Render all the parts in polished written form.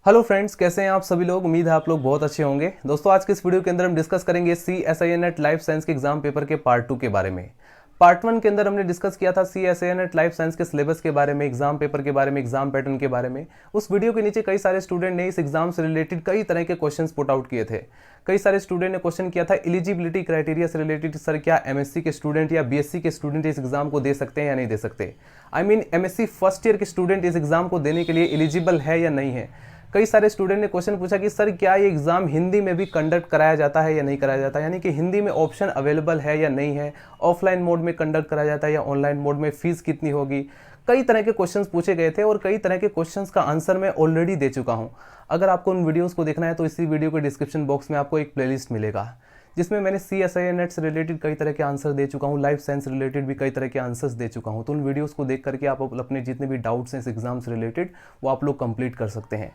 Hello friends, कैसे हैं आप सभी लोग। उम्मीद है आप लोग बहुत अच्छे होंगे। दोस्तों, आज के इस वीडियो के अंदर हम डिस्कस करेंगे CSIR नेट लाइफ साइंस के एग्जाम पेपर के पार्ट 2 के बारे में। पार्ट 1 के अंदर हमने डिस्कस किया था CSIR नेट लाइफ साइंस के सिलेबस के बारे में, एग्जाम पेपर के बारे में, एग्जाम पैटर्न के बारे में। उस वीडियो के नीचे कई सारे स्टूडेंट ने इस एग्जाम से रिलेटेड कई तरह के क्वेश्चन पुट आउट किए थे। कई सारे स्टूडेंट ने क्वेश्चन किया था एलिजिबिलिटी क्राइटेरिया से रिलेटेड, सर क्या MSc के स्टूडेंट या BSc के स्टूडेंट इस एग्जाम को दे सकते हैं या नहीं दे सकते। MSc फर्स्ट ईयर के स्टूडेंट इस एग्जाम को देने के लिए एलिजिबल है या नहीं है। कई सारे स्टूडेंट ने क्वेश्चन पूछा कि सर क्या ये एग्ज़ाम हिंदी में भी कंडक्ट कराया जाता है या नहीं कराया जाता, यानी कि हिंदी में ऑप्शन अवेलेबल है या नहीं है, ऑफलाइन मोड में कंडक्ट कराया जाता है या ऑनलाइन मोड में, फीस कितनी होगी। कई तरह के क्वेश्चंस पूछे गए थे और कई तरह के क्वेश्चंस का आंसर मैं ऑलरेडी दे चुका हूं। अगर आपको उन वीडियोज़ को देखना है तो इसी वीडियो के डिस्क्रिप्शन बॉक्स में आपको एक प्लेलिस्ट मिलेगा जिसमें मैंने CSIR नेट से रिलेटेड कई तरह के आंसर दे चुका हूँ, लाइफ साइंस रिलेटेड भी कई तरह के आंसर्स दे चुका हूँ। तो उन वीडियोज़ को देख करके आप अपने जितने भी डाउट्स हैं इस एग्जाम से रिलेटेड वो आप लोग कंप्लीट कर सकते हैं।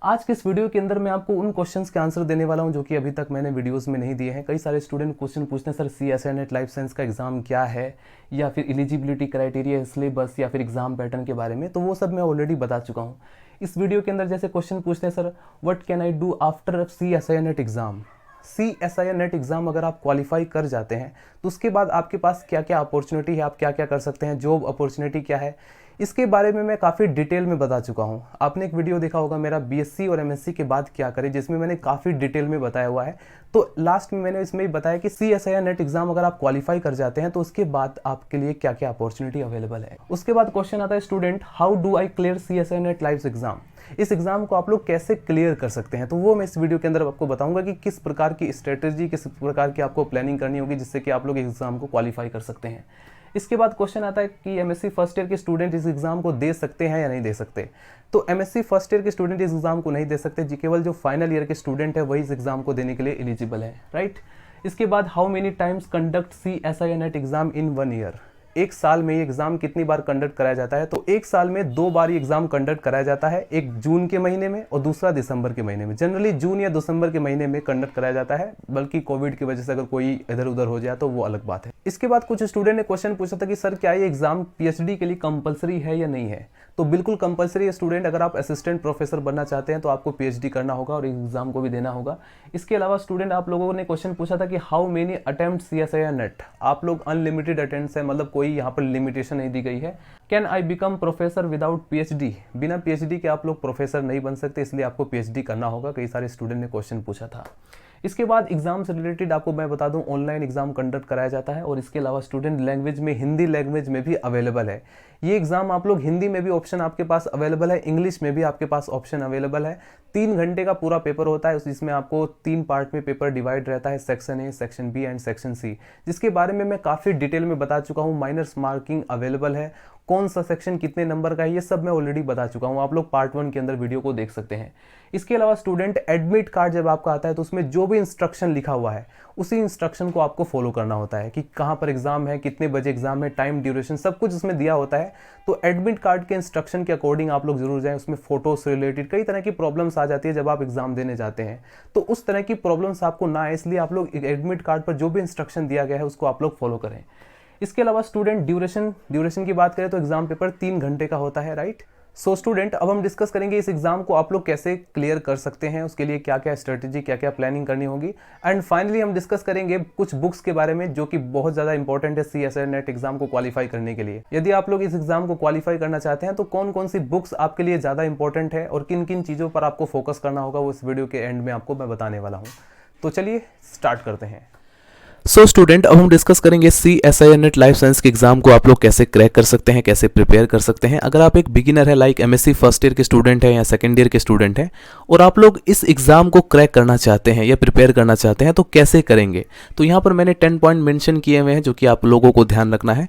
आज के इस वीडियो के अंदर मैं आपको उन क्वेश्चंस के आंसर देने वाला हूं जो कि अभी तक मैंने वीडियोस में नहीं दिए हैं। कई सारे स्टूडेंट क्वेश्चन पूछते हैं, sir CSIR net life science का एग्जाम क्या है, या फिर एलिजिबिलिटी क्राइटेरिया, सिलेबस, या फिर एग्जाम पैटर्न के बारे में। तो वो सब मैं ऑलरेडी बता चुका हूँ। इस वीडियो के अंदर जैसे क्वेश्चन पूछते हैं, sir what can I do after CSIR net exam. CSIR net exam अगर आप क्वालिफाई कर जाते हैं तो उसके बाद आपके पास क्या क्या अपॉर्चुनिटी है, आप क्या क्या कर सकते हैं, जॉब अपॉर्चुनिटी क्या है, इसके बारे में मैं काफ़ी डिटेल में बता चुका हूं। आपने एक वीडियो देखा होगा मेरा BSc और MSc के बाद क्या करें, जिसमें मैंने काफ़ी डिटेल में बताया हुआ है। तो लास्ट में मैंने इसमें बताया कि CSIR नेट एग्जाम अगर आप क्वालिफाई कर जाते हैं तो उसके बाद आपके लिए क्या क्या अपॉर्चुनिटी अवेलेबल है। उसके बाद क्वेश्चन आता है student, how do I clear CSIR net life exam. इस एग्जाम को आप लोग कैसे क्लियर कर सकते हैं, तो वो मैं इस वीडियो के अंदर आपको बताऊंगा कि किस प्रकार की स्ट्रेटेजी, किस प्रकार की आपको प्लानिंग करनी होगी जिससे कि आप लोग एग्जाम को क्वालिफाई कर सकते हैं। इसके बाद क्वेश्चन आता है कि MSc फर्स्ट ईयर के स्टूडेंट इस एग्जाम को दे सकते हैं या नहीं दे सकते। तो MSc फर्स्ट ईयर के स्टूडेंट इस एग्जाम को नहीं दे सकते जी, केवल जो फाइनल ईयर के स्टूडेंट है वही इस एग्जाम को देने के लिए एलिजिबल है, राइट। इसके बाद how many times conduct CSIR net exam in 1 year. एक साल में ये एग्जाम कितनी बार कंडक्ट कराया जाता है, तो एक साल में 2 बार ये एग्जाम कंडक्ट कराया जाता है, एक जून के महीने में और दूसरा दिसंबर के महीने में। जनरली जून या दिसंबर के महीने में कंडक्ट कराया जाता है, बल्कि कोविड की वजह से अगर कोई इधर उधर हो जाए तो वो अलग बात है। इसके बाद कुछ स्टूडेंट ने क्वेश्चन पूछा था कि सर क्या ये एग्जाम PhD के लिए कंपलसरी है या नहीं है। तो बिल्कुल कंपलसरी है स्टूडेंट, अगर आप असिस्टेंट प्रोफेसर बनना चाहते हैं तो आपको PhD करना होगा और एग्जाम को भी देना होगा। इसके अलावा स्टूडेंट आप लोगों ने क्वेश्चन पूछा था कि how many attempt CSIR net. आप लोग अनलिमिटेड अटेम्प्ट्स है, मतलब कोई यहाँ पर लिमिटेशन नहीं दी गई है। Can I become professor without PhD। बिना PhD के आप लोग प्रोफेसर नहीं बन सकते, इसलिए आपको PhD करना होगा। कई सारे स्टूडेंट ने क्वेश्चन पूछा था। इसके बाद एग्जाम से रिलेटेड आपको मैं बता दूं, ऑनलाइन एग्जाम कंडक्ट कराया जाता है और इसके अलावा स्टूडेंट लैंग्वेज में, हिंदी लैंग्वेज में भी अवेलेबल है। ये एग्जाम आप लोग हिंदी में भी ऑप्शन आपके पास अवेलेबल है, इंग्लिश में भी आपके पास ऑप्शन अवेलेबल है। 3 घंटे का पूरा पेपर होता है, जिसमें आपको 3 पार्ट में पेपर डिवाइड रहता है, section A, section B and section C, जिसके बारे में मैं काफ़ी डिटेल में बता चुका हूँ। माइनर्स मार्किंग अवेलेबल है, कौन सा सेक्शन कितने नंबर का है, ये सब मैं ऑलरेडी बता चुका हूँ। आप लोग पार्ट 1 के अंदर वीडियो को देख सकते हैं। इसके अलावा स्टूडेंट एडमिट कार्ड जब आपका आता है तो उसमें जो भी इंस्ट्रक्शन लिखा हुआ है उसी इंस्ट्रक्शन को आपको फॉलो करना होता है कि कहाँ पर एग्जाम है, कितने बजे एग्जाम है, टाइम ड्यूरेशन, सब कुछ उसमें दिया होता है। तो एडमिट कार्ड के इंस्ट्रक्शन के अकॉर्डिंग आप लोग जरूर जाएं। उसमें फोटो से रिलेटेड कई तरह की प्रॉब्लम्स आ जाती है जब आप एग्जाम देने जाते हैं, तो उस तरह की प्रॉब्लम्स आपको ना आए, इसलिए आप लोग एडमिट कार्ड पर जो भी इंस्ट्रक्शन दिया गया है उसको आप लोग फॉलो करें। इसके अलावा स्टूडेंट ड्यूरेशन की बात करें तो एग्जाम पेपर 3 घंटे का होता है, राइट। सो स्टूडेंट, अब हम डिस्कस करेंगे इस एग्जाम को आप लोग कैसे क्लियर कर सकते हैं, उसके लिए क्या क्या स्ट्रेटेजी, क्या क्या प्लानिंग करनी होगी। एंड फाइनली हम डिस्कस करेंगे कुछ बुक्स के बारे में जो कि बहुत ज़्यादा इंपॉर्टेंट है CSIR नेट एग्जाम को क्वालिफाई करने के लिए। यदि आप लोग इस एग्जाम को क्वालिफाई करना चाहते हैं तो कौन कौन सी बुक्स आपके लिए ज़्यादा इंपॉर्टेंट है और किन किन चीज़ों पर आपको फोकस करना होगा, वो इस वीडियो के एंड में आपको मैं बताने वाला हूँ। तो चलिए स्टार्ट करते हैं। सो स्टूडेंट, अब हम डिस्कस करेंगे CSIR नेट लाइफ साइंस के एग्जाम को आप लोग कैसे क्रैक कर सकते हैं, कैसे प्रिपेयर कर सकते हैं। अगर आप एक बिगिनर है, लाइक MSc फर्स्ट ईयर के स्टूडेंट हैं या सेकंड ईयर के स्टूडेंट हैं, और आप लोग इस एग्जाम को क्रैक करना चाहते हैं या प्रिपेयर करना चाहते हैं, तो कैसे करेंगे। तो यहाँ पर मैंने 10 पॉइंट मेंशन किए हुए हैं जो कि आप लोगों को ध्यान रखना है।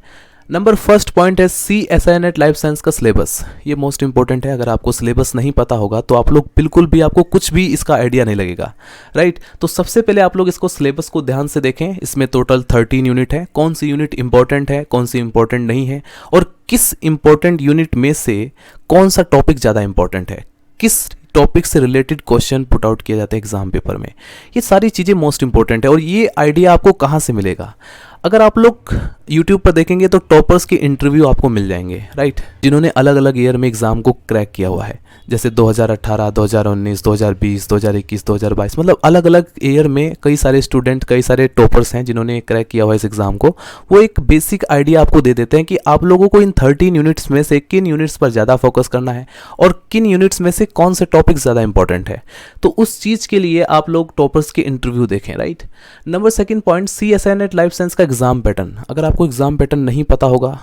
नंबर फर्स्ट पॉइंट है CSIR नेट लाइफ साइंस का सिलेबस। ये मोस्ट इंपॉर्टेंट है। अगर आपको सिलेबस नहीं पता होगा तो आप लोग बिल्कुल भी, आपको कुछ भी इसका आइडिया नहीं लगेगा, राइट। तो सबसे पहले आप लोग इसको सिलेबस को ध्यान से देखें। इसमें टोटल 13 यूनिट है। कौन सी यूनिट इंपॉर्टेंट है, कौन सी इंपॉर्टेंट नहीं है, और किस इंपॉर्टेंट यूनिट में से कौन सा टॉपिक ज़्यादा इंपॉर्टेंट है, किस टॉपिक से रिलेटेड क्वेश्चन पुट आउट किए जाते हैं एग्जाम पेपर में। ये सारी चीज़ें मोस्ट इंपॉर्टेंट है। और ये आइडिया आपको कहाँ से मिलेगा। अगर आप लोग YouTube पर देखेंगे तो टॉपर्स के इंटरव्यू आपको मिल जाएंगे, राइट, जिन्होंने अलग अलग ईयर में एग्जाम को क्रैक किया हुआ है। जैसे 2018, 2019, 2020, 2021, 2022, मतलब अलग अलग ईयर में कई सारे स्टूडेंट, कई सारे टॉपर्स हैं जिन्होंने क्रैक किया हुआ इस एग्ज़ाम को। वो एक बेसिक आइडिया आपको दे देते हैं कि आप लोगों को इन 13 यूनिट्स में से किन यूनिट्स पर ज़्यादा फोकस करना है और किन यूनिट्स में से कौन से टॉपिक ज़्यादा इंपॉर्टेंट है। तो उस चीज़ के लिए आप लोग टॉपर्स के इंटरव्यू देखें, right. Number second point, CSIR net life science का एग्ज़ाम पैटर्न। अगर आपको एग्ज़ाम पैटर्न नहीं पता होगा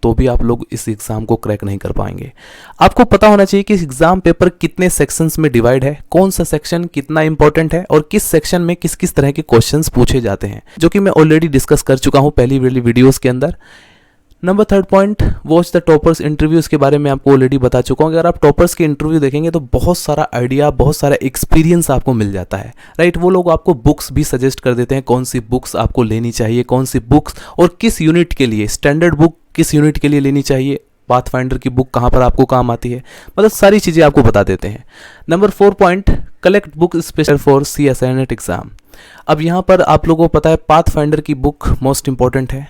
तो भी आप लोग इस एग्ज़ाम को क्रैक नहीं कर पाएंगे। आपको पता होना चाहिए कि एग्ज़ाम पेपर कितने सेक्शंस में डिवाइड है, कौन सा सेक्शन कितना इंपॉर्टेंट है और किस सेक्शन में किस किस तरह के क्वेश्चंस पूछे जाते हैं, जो कि मैं ऑलरेडी डिस्कस कर चुका हूं पहली वाली वीडियोस के अंदर। Number third point, watch the toppers interviews के बारे में आपको ऑलरेडी बता चुका हूँ। अगर आप टॉपर्स के इंटरव्यू देखेंगे तो बहुत सारा आइडिया, बहुत सारा एक्सपीरियंस आपको मिल जाता है, राइट। वो लोग आपको बुक्स भी सजेस्ट कर देते हैं, कौन सी बुक्स आपको लेनी चाहिए, कौन सी बुक्स और किस यूनिट के लिए, स्टैंडर्ड बुक किस यूनिट के लिए लेनी चाहिए, पाथफाइंडर की बुक कहाँ पर आपको काम आती है, मतलब सारी चीज़ें आपको बता देते हैं। Number 4 point, collect book special for CSIR net exam. अब यहाँ पर आप लोगों को पता है पाथफाइंडर की बुक मोस्ट इंपॉर्टेंट है।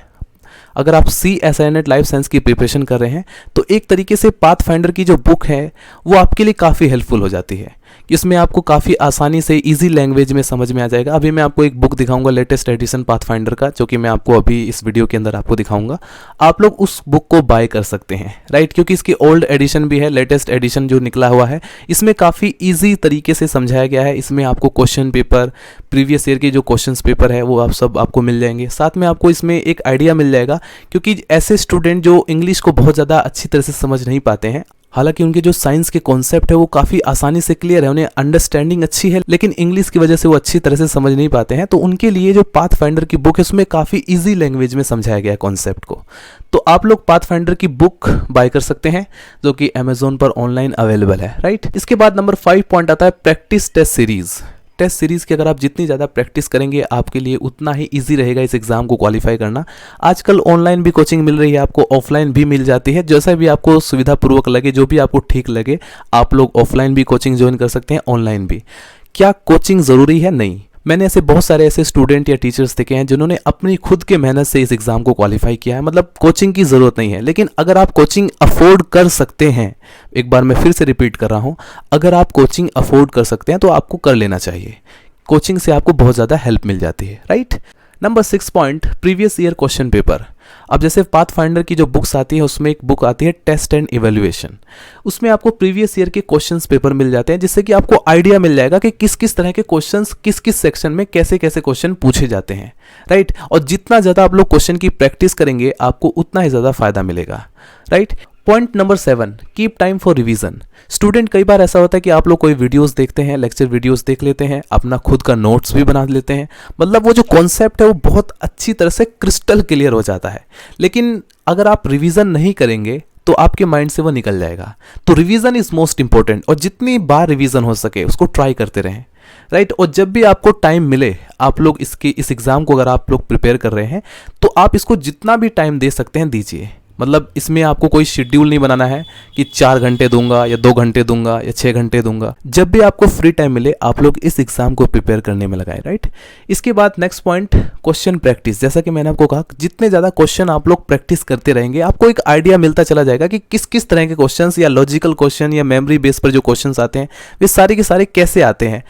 अगर आप CSIR नेट लाइफ साइंस की प्रिपरेशन कर रहे हैं तो एक तरीके से पाथफाइंडर की जो बुक है वो आपके लिए काफ़ी हेल्पफुल हो जाती है। इसमें आपको काफ़ी आसानी से इजी लैंग्वेज में समझ में आ जाएगा। अभी मैं आपको एक बुक दिखाऊंगा लेटेस्ट एडिशन पाथफाइंडर का, जो कि मैं आपको अभी इस वीडियो के अंदर आपको दिखाऊंगा। आप लोग उस बुक को बाय कर सकते हैं, राइट, क्योंकि इसकी ओल्ड एडिशन भी है, लेटेस्ट एडिशन जो निकला हुआ है इसमें काफ़ी ईजी तरीके से समझाया गया है। इसमें आपको क्वेश्चन पेपर, प्रीवियस ईयर के जो क्वेश्चन पेपर है वो आप सब आपको मिल जाएंगे। साथ में आपको इसमें एक आइडिया मिल जाएगा, क्योंकि ऐसे स्टूडेंट जो इंग्लिश को बहुत ज़्यादा अच्छी तरह से समझ नहीं पाते हैं, हालांकि उनके जो साइंस के कॉन्सेप्ट है वो काफ़ी आसानी से क्लियर है, उन्हें अंडरस्टैंडिंग अच्छी है, लेकिन इंग्लिश की वजह से वो अच्छी तरह से समझ नहीं पाते हैं, तो उनके लिए जो पाथफाइंडर की बुक है उसमें काफ़ी इजी लैंग्वेज में समझाया गया है कॉन्सेप्ट को। तो आप लोग पाथफाइंडर की बुक बाय कर सकते हैं, जो कि अमेजोन पर ऑनलाइन अवेलेबल है, राइट। इसके बाद नंबर 5 पॉइंट आता है practice test series. Test series की अगर आप जितनी ज़्यादा प्रैक्टिस करेंगे आपके लिए उतना ही इजी रहेगा इस एग्ज़ाम को क्वालिफाई करना। आजकल ऑनलाइन भी कोचिंग मिल रही है, आपको ऑफलाइन भी मिल जाती है, जैसा भी आपको सुविधापूर्वक लगे, जो भी आपको ठीक लगे, आप लोग ऑफलाइन भी कोचिंग ज्वाइन कर सकते हैं, ऑनलाइन भी। क्या कोचिंग ज़रूरी है? नहीं। मैंने ऐसे बहुत सारे ऐसे स्टूडेंट या टीचर्स देखे हैं जिन्होंने अपनी खुद के मेहनत से इस एग्ज़ाम को क्वालिफाई किया है, मतलब कोचिंग की ज़रूरत नहीं है। लेकिन अगर आप कोचिंग अफोर्ड कर सकते हैं, एक बार मैं फिर से रिपीट कर रहा हूँ, अगर आप कोचिंग अफोर्ड कर सकते हैं तो आपको कर लेना चाहिए। कोचिंग से आपको बहुत ज़्यादा हेल्प मिल जाती है, right. Number 6 point, previous year question paper. अब जैसे पाथफाइंडर की जो बुक्स आती है उसमें एक बुक आती है टेस्ट एंड इवैल्यूएशन, उसमें आपको प्रीवियस ईयर के क्वेश्चंस पेपर मिल जाते हैं, जिससे कि आपको आइडिया मिल जाएगा कि किस किस तरह के क्वेश्चंस किस किस सेक्शन में कैसे कैसे क्वेश्चन पूछे जाते हैं, राइट। और जितना ज़्यादा आप लोग क्वेश्चन की प्रैक्टिस करेंगे आपको उतना ही ज़्यादा फायदा मिलेगा, right. Point number 7, keep time for revision. Student, कई बार ऐसा होता है कि आप लोग कोई वीडियोस देखते हैं, लेक्चर वीडियोस देख लेते हैं, अपना खुद का नोट्स भी बना लेते हैं, मतलब वो जो कॉन्सेप्ट है वो बहुत अच्छी तरह से क्रिस्टल क्लियर हो जाता है, लेकिन अगर आप रिवीजन नहीं करेंगे तो आपके माइंड से वो निकल जाएगा। तो रिवीजन इज मोस्ट इंपॉर्टेंट, और जितनी बार रिवीजन हो सके उसको ट्राई करते रहें, राइट। और जब भी आपको टाइम मिले, आप लोग इस एग्ज़ाम को अगर आप लोग प्रिपेयर कर रहे हैं तो आप इसको जितना भी टाइम दे सकते हैं दीजिए। मतलब इसमें आपको कोई शेड्यूल नहीं बनाना है कि 4 घंटे दूंगा या 2 घंटे दूंगा या 6 घंटे दूंगा। जब भी आपको फ्री टाइम मिले आप लोग इस एग्जाम को प्रिपेयर करने में लगाए, राइट। इसके बाद नेक्स्ट पॉइंट, क्वेश्चन प्रैक्टिस। जैसा कि मैंने आपको कहा, जितने ज़्यादा क्वेश्चन आप लोग प्रैक्टिस करते रहेंगे आपको एक आइडिया मिलता चला जाएगा कि किस किस तरह के क्वेश्चन या लॉजिकल क्वेश्चन या मेमोरी बेस पर जो क्वेश्चन आते हैं वे सारे के सारे कैसे आते हैं,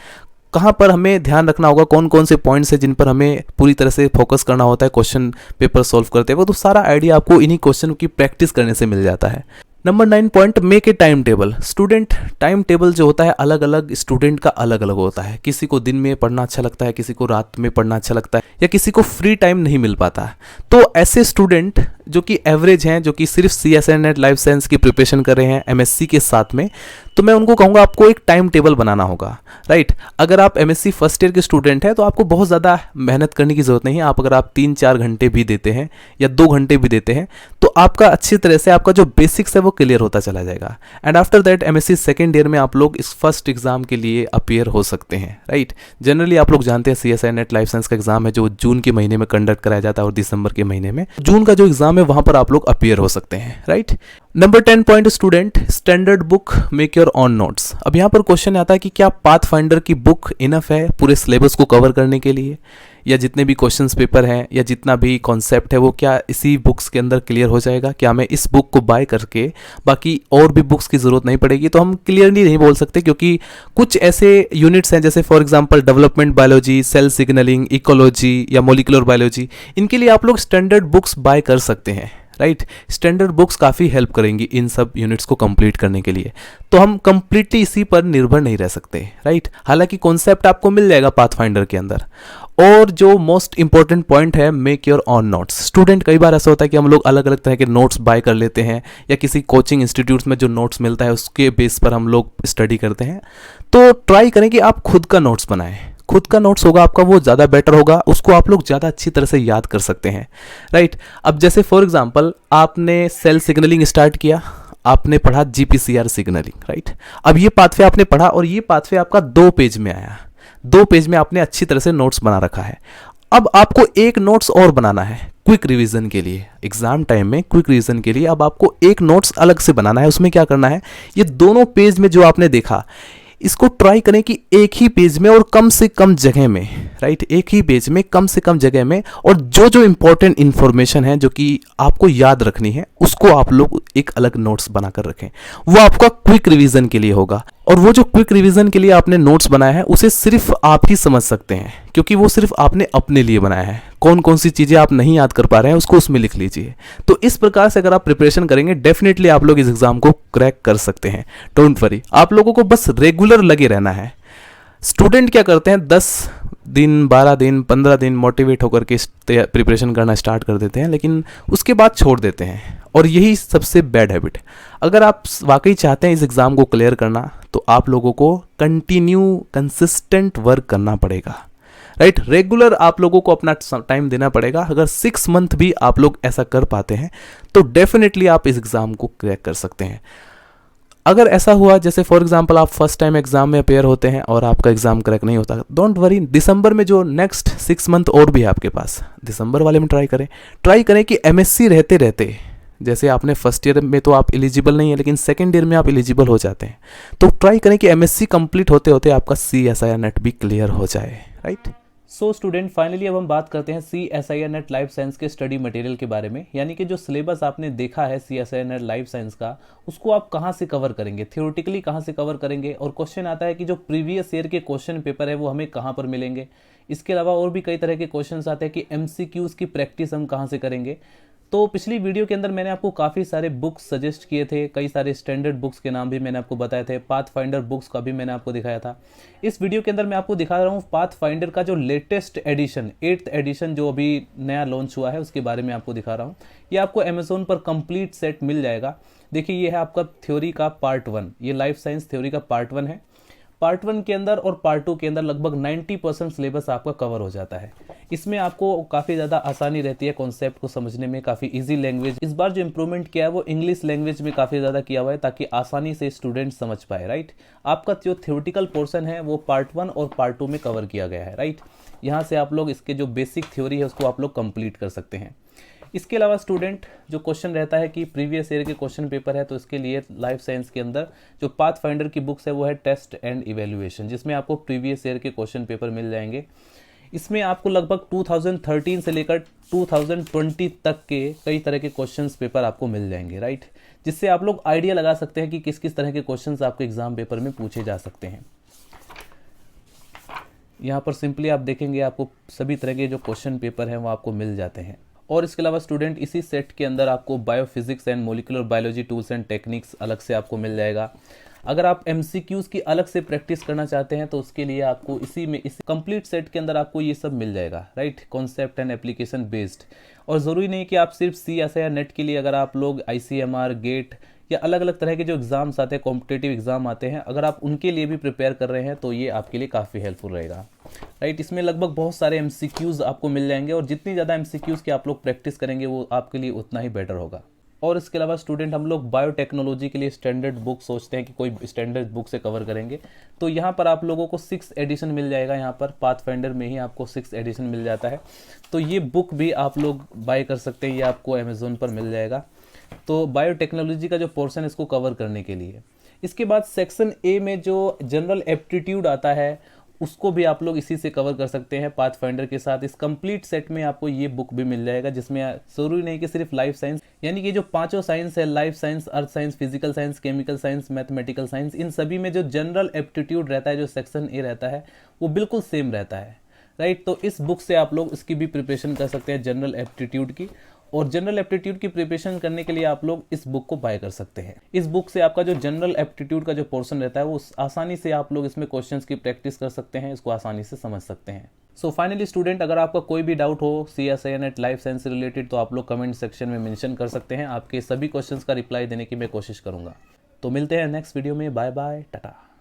कहाँ पर हमें ध्यान रखना होगा, कौन कौन से पॉइंट्स हैं जिन पर हमें पूरी तरह से फोकस करना होता है क्वेश्चन पेपर सॉल्व करते हुए। तो सारा आइडिया आपको इन्हीं क्वेश्चन की प्रैक्टिस करने से मिल जाता है। Number 9 point, make a time table. Student, time table जो होता है अलग अलग स्टूडेंट का अलग अलग होता है। किसी को दिन में पढ़ना अच्छा लगता है, किसी को रात में पढ़ना अच्छा लगता है, या किसी को फ्री टाइम नहीं मिल पाता। तो ऐसे स्टूडेंट जो कि एवरेज हैं, जो कि सिर्फ CSIR नेट लाइफ साइंस की प्रिपरेशन कर रहे हैं MSc के साथ में, तो मैं उनको कहूँगा आपको एक टाइम टेबल बनाना होगा, राइट। अगर आप MSc फर्स्ट ईयर के स्टूडेंट हैं तो आपको बहुत ज़्यादा मेहनत करने की ज़रूरत नहीं है। आप अगर आप 3-4 घंटे भी देते हैं या 2 घंटे भी देते हैं तो आपका अच्छी तरह से आपका जो बेसिक्स है वो क्लियर होता चला जाएगा। And after that MSc second year में आप लोग इस फर्स्ट एग्जाम के लिए अपीयर हो सकते हैं, राइट। जनरली आप लोग जानते हैं CSIR नेट लाइफ साइंस का एग्जाम है जो जून के महीने में कंडक्ट कराया जाता है और दिसंबर के महीने में। जून का जो एग्जाम है वहां पर आप लोग अपीयर हो सकते हैं, right. Number 10 point, student, standard book, make your on notes. अब यहाँ पर क्वेश्चन आता है कि क्या पाथफाइंडर की बुक इनफ है पूरे सिलेबस को कवर करने के लिए, या जितने भी क्वेश्चंस पेपर हैं या जितना भी कॉन्सेप्ट है वो क्या इसी बुक्स के अंदर क्लियर हो जाएगा, क्या हमें इस बुक को बाय करके बाकी और भी बुक्स की ज़रूरत नहीं पड़ेगी। तो हम क्लियरली नहीं बोल सकते, क्योंकि कुछ ऐसे यूनिट्स हैं जैसे for example development biology, cell signalling, ecology या मोलिकुलर बायोलॉजी, इनके लिए आप लोग स्टैंडर्ड बुक्स बाय कर सकते हैं, राइट। स्टैंडर्ड बुक्स काफ़ी हेल्प करेंगी इन सब यूनिट्स को कंप्लीट करने के लिए। तो हम कंप्लीटली इसी पर निर्भर नहीं रह सकते, राइट। हालांकि कॉन्सेप्ट आपको मिल जाएगा पाथफाइंडर के अंदर। और जो मोस्ट इंपॉर्टेंट पॉइंट है, make your on notes. Student, कई बार ऐसा होता है कि हम लोग अलग अलग तरह के नोट्स बाय कर लेते हैं या किसी कोचिंग इंस्टीट्यूट्स में जो नोट्स मिलता है उसके बेस पर हम लोग स्टडी करते हैं। तो ट्राई करें कि आप खुद का नोट्स बनाएं। खुद का नोट्स होगा आपका, वो ज़्यादा बेटर होगा, उसको आप लोग ज़्यादा अच्छी तरह से याद कर सकते हैं, राइट। अब जैसे फॉर एग्जांपल आपने सेल सिग्नलिंग स्टार्ट किया, आपने पढ़ा जीपीसीआर सिग्नलिंग, राइट। अब ये पाथवे आपने पढ़ा और ये पाथवे आपका 2 पेज में आया, 2 पेज में आपने अच्छी तरह से नोट्स बना रखा है। अब आपको एक नोट्स और बनाना है क्विक रिवीजन के लिए, एग्जाम टाइम में क्विक रिवीजन के लिए अब आपको एक नोट्स अलग से बनाना है। उसमें क्या करना है, ये दोनों पेज में जो आपने देखा इसको ट्राई करें कि एक ही पेज में और कम से कम जगह में, राइट, एक ही पेज में कम से कम जगह में, और जो जो इंपॉर्टेंट इंफॉर्मेशन है जो कि आपको याद रखनी है उसको आप लोग एक अलग नोट्स बनाकर रखें। वो आपका क्विक रिवीजन के लिए होगा। और वो जो क्विक रिवीजन के लिए आपने नोट्स बनाया है उसे सिर्फ आप ही समझ सकते हैं, क्योंकि वो सिर्फ आपने अपने लिए बनाया है। कौन कौन सी चीज़ें आप नहीं याद कर पा रहे हैं उसको उसमें लिख लीजिए। तो इस प्रकार से अगर आप प्रिपरेशन करेंगे डेफिनेटली आप लोग इस एग्जाम को क्रैक कर सकते हैं। डोंट वरी, आप लोगों को बस रेगुलर लगे रहना है। स्टूडेंट क्या करते हैं, 10 दिन, 12 दिन, 15 दिन मोटिवेट होकर के प्रिपरेशन करना स्टार्ट कर देते हैं, लेकिन उसके बाद छोड़ देते हैं, और यही सबसे बैड हैबिट है। अगर आप वाकई चाहते हैं इस एग्ज़ाम को क्लियर करना तो आप लोगों को कंटिन्यू कंसिस्टेंट वर्क करना पड़ेगा, राइट। रेगुलर आप लोगों को अपना टाइम देना पड़ेगा। अगर 6 मंथ भी आप लोग ऐसा कर पाते हैं तो डेफिनेटली आप इस एग्ज़ाम को क्रैक कर सकते हैं। अगर ऐसा हुआ जैसे फॉर एग्जांपल आप फर्स्ट टाइम एग्जाम में अपेयर होते हैं और आपका एग्जाम क्रैक नहीं होता, डोंट वरी, दिसंबर में जो नेक्स्ट 6 मंथ और भी है आपके पास, दिसंबर वाले में ट्राई करें कि एमएससी रहते रहते, जैसे आपने फर्स्ट ईयर में तो आप एलिजिबल नहीं है लेकिन सेकेंड ईयर में आप एलिजिबल हो जाते हैं, तो ट्राई करें कि एमएससी कंप्लीट होते होते आपका CSIR नेट भी क्लियर हो जाए, राइट। सो स्टूडेंट, फाइनली अब हम बात करते हैं CSIR नेट लाइफ साइंस के स्टडी मटेरियल के बारे में। यानी कि जो सिलेबस आपने देखा है CSIR नेट लाइफ साइंस का, उसको आप कहाँ से कवर करेंगे, थियोरेटिकली कहाँ से कवर करेंगे, और क्वेश्चन आता है कि जो प्रीवियस ईयर के क्वेश्चन पेपर है वो हमें कहाँ पर मिलेंगे। इसके अलावा और भी कई तरह के क्वेश्चन आते हैं कि MCQs की प्रैक्टिस हम कहाँ से करेंगे। तो पिछली वीडियो के अंदर मैंने आपको काफ़ी सारे बुक्स सजेस्ट किए थे, कई सारे स्टैंडर्ड बुक्स के नाम भी मैंने आपको बताए थे, पाथफाइंडर बुक्स का भी मैंने आपको दिखाया था। इस वीडियो के अंदर मैं आपको दिखा रहा हूँ पाथफाइंडर का जो लेटेस्ट एडिशन, 8th एडिशन जो अभी नया लॉन्च हुआ है उसके बारे में आपको दिखा रहा हूँ। ये आपको अमेजोन पर कंप्लीट सेट मिल जाएगा। देखिए, ये है आपका थ्योरी का पार्ट 1, ये लाइफ साइंस थ्योरी का पार्ट 1 है। पार्ट 1 के अंदर और पार्ट 2 के अंदर लगभग 90% सिलेबस आपका कवर हो जाता है। इसमें आपको काफ़ी ज़्यादा आसानी रहती है कॉन्सेप्ट को समझने में, काफ़ी इजी लैंग्वेज। इस बार जो इम्प्रूवमेंट किया है वो इंग्लिश लैंग्वेज में काफ़ी ज़्यादा किया हुआ है ताकि आसानी से स्टूडेंट समझ पाए, राइट। आपका जो थ्योरेटिकल पोर्शन है वो पार्ट 1 और पार्ट 2 में कवर किया गया है, राइट। यहाँ से आप लोग इसके जो बेसिक थ्योरी है उसको आप लोग कंप्लीट कर सकते हैं। इसके अलावा स्टूडेंट, जो क्वेश्चन रहता है कि प्रीवियस ईयर के क्वेश्चन पेपर है, तो इसके लिए लाइफ साइंस के अंदर जो पाथफाइंडर की बुक्स है वो है टेस्ट एंड इवैल्यूएशन, जिसमें आपको प्रीवियस ईयर के क्वेश्चन पेपर मिल जाएंगे। इसमें आपको लगभग 2013 से लेकर 2020 तक के कई तरह के क्वेश्चंस पेपर आपको मिल जाएंगे, राइट, जिससे आप लोग आइडिया लगा सकते हैं कि किस किस तरह के क्वेश्चंस आपके एग्जाम पेपर में पूछे जा सकते हैं। यहाँ पर सिंपली आप देखेंगे आपको सभी तरह के जो क्वेश्चन पेपर हैं वो आपको मिल जाते हैं। और इसके अलावा स्टूडेंट, इसी सेट के अंदर आपको biophysics and molecular biology tools and techniques अलग से आपको मिल जाएगा। अगर आप MCQs की अलग से प्रैक्टिस करना चाहते हैं तो उसके लिए आपको इस कंप्लीट सेट के अंदर आपको ये सब मिल जाएगा, right, concept and application based. और ज़रूरी नहीं कि आप सिर्फ CSIR नेट के लिए, अगर आप लोग ICMR, गेट या अलग अलग तरह के जो एग्ज़ाम्स आते हैं, कॉम्पिटेटिव एग्ज़ाम आते हैं, अगर आप उनके लिए भी प्रिपेयर कर रहे हैं तो ये आपके लिए काफ़ी हेल्पफुल रहेगा, राइट। इसमें लगभग बहुत सारे MCQs आपको मिल जाएंगे और जितनी ज़्यादा MCQs की आप लोग प्रैक्टिस करेंगे वो आपके लिए उतना ही बेटर होगा। और इसके अलावा स्टूडेंट, हम लोग बायोटेक्नोलॉजी के लिए स्टैंडर्ड बुक सोचते हैं कि कोई स्टैंडर्ड बुक से कवर करेंगे, तो यहाँ पर आप लोगों को 6th एडिशन मिल जाएगा। यहाँ पर पाथफाइंडर में ही आपको 6th एडिशन मिल जाता है, तो ये बुक भी आप लोग बाय कर सकते हैं, ये आपको अमेजोन पर मिल जाएगा। तो बायोटेक्नोलॉजी का जो पोर्शन इसको कवर करने के लिए। इसके बाद सेक्शन A में जो जनरल एप्टीट्यूड आता है उसको भी आप लोग इसी से कवर कर सकते हैं पाथफाइंडर के साथ। इस कंप्लीट सेट में आपको ये बुक भी मिल जाएगा, जिसमें जरूरी नहीं कि सिर्फ लाइफ साइंस, यानी कि जो पांचों साइंस है, life science, earth science, physical science, chemical science, mathematical science, इन सभी में जो जनरल एप्टीट्यूड रहता है, जो सेक्शन ए रहता है, वो बिल्कुल सेम रहता है, राइट। तो इस बुक से आप लोग इसकी भी प्रिपरेशन कर सकते हैं, जनरल एप्टीट्यूड की। और जनरल एप्टीट्यूड की प्रिपरेशन करने के लिए आप लोग इस बुक को बाय कर सकते हैं। इस बुक से आपका जो जनरल एप्टीट्यूड का जो पोर्शन रहता है, वो आसानी से आप लोग इसमें क्वेश्चंस की प्रैक्टिस कर सकते हैं, इसको आसानी से समझ सकते हैं। सो फाइनली स्टूडेंट, अगर आपका कोई भी डाउट हो CSIR-NET लाइफ साइंस से रिलेटेड, तो आप लोग कमेंट सेक्शन में मेंशन कर सकते हैं। आपके सभी क्वेश्चंस का रिप्लाई देने की मैं कोशिश करूंगा। तो मिलते हैं नेक्स्ट वीडियो में। Bye bye, Tata.